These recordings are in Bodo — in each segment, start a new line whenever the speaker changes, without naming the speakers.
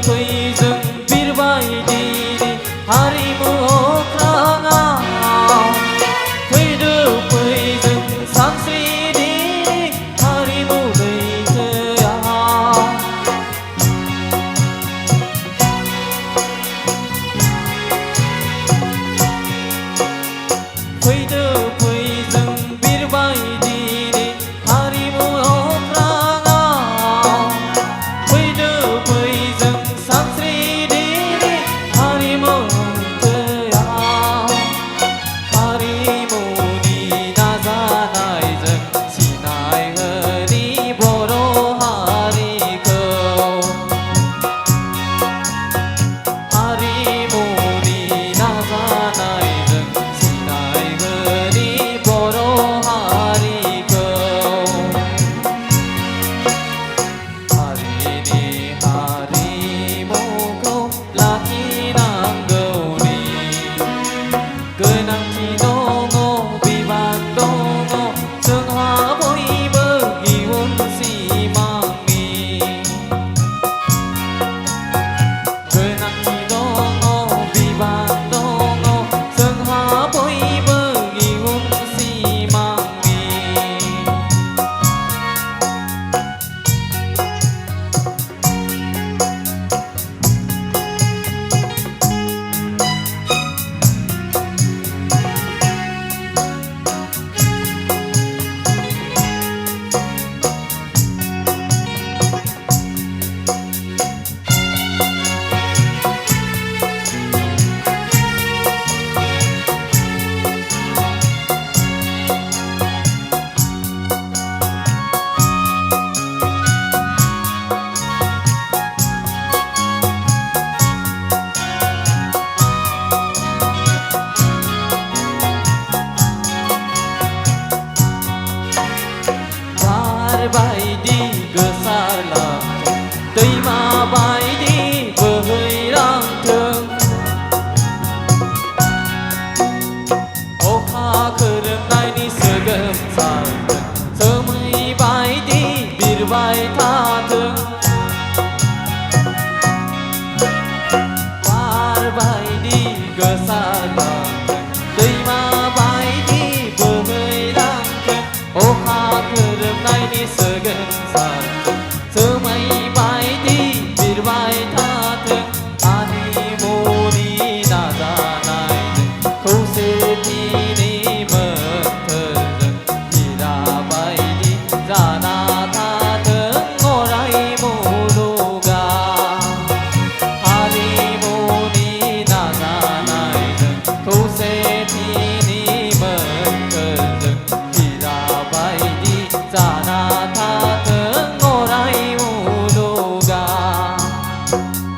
फैजों बिरबायदि हारिमु अख्राङा फैदो फैजों सानस्रिदि हारिमु लैथोआ फैदो फैजों बिरबायदि हारिमु अख्राङा फैदो फैजों सानस्रिदि हारिमु लैथोआ हारिमुनि नाजानायजों सिनायहोनि बर' हारिखौ हारिमुनि नाजानायजों सिनायहोनि बर' हारिखौ हारिनि हारिमुखौ लाखिनांगौनि गोनांथि दङ बिबान दङ जोंहा बयबो इयुन सिमांनि गोनांथि दङ बिबान दङ जोंहा बयबो इयुन सिमांनि बार बायदि गोसारलांथों दैमा बायदि बोहैलांथों अखा खोरोमनायनि सोगोमसारथों जोमै बायदि बिरबाय थाथों बार बायदि गोसारलांथों दैमा बायदि बोहैलांथों अखा खोरोमनायनि सोगोमसारथों जोमै बायदि बिरबाय थाथों हारिमुनि नाजानायजों खौसेथिनि मोन्थोरजों हिरा बायदि जाना थाथों अराय मुलुगा हारिमुनि नाजानायजों खौसेथिनि मोन्थोरजों हिरा बायदि जाना थाथों अराय मुलुगा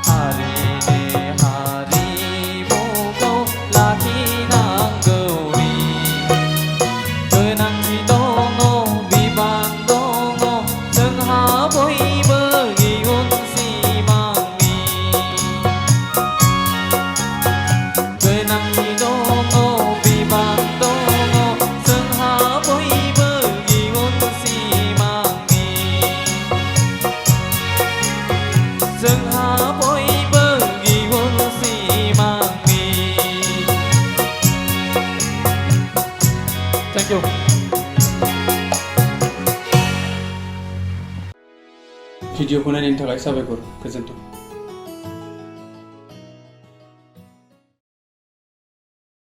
हारिनि हारिमुखौ लाखिनांगौनि गोनांथि दङ बिबान दङ जोंहा बयबो इयुन सिमांनि गोनांथि दङ बिबान दङ जोंहा बयबो इयुन सिमांनि जोंहा बयबो इयुन सिमांनि थेंक इउ
भिडिअखौ नायनायनि थाखाय साबायखर गोजोन्थों।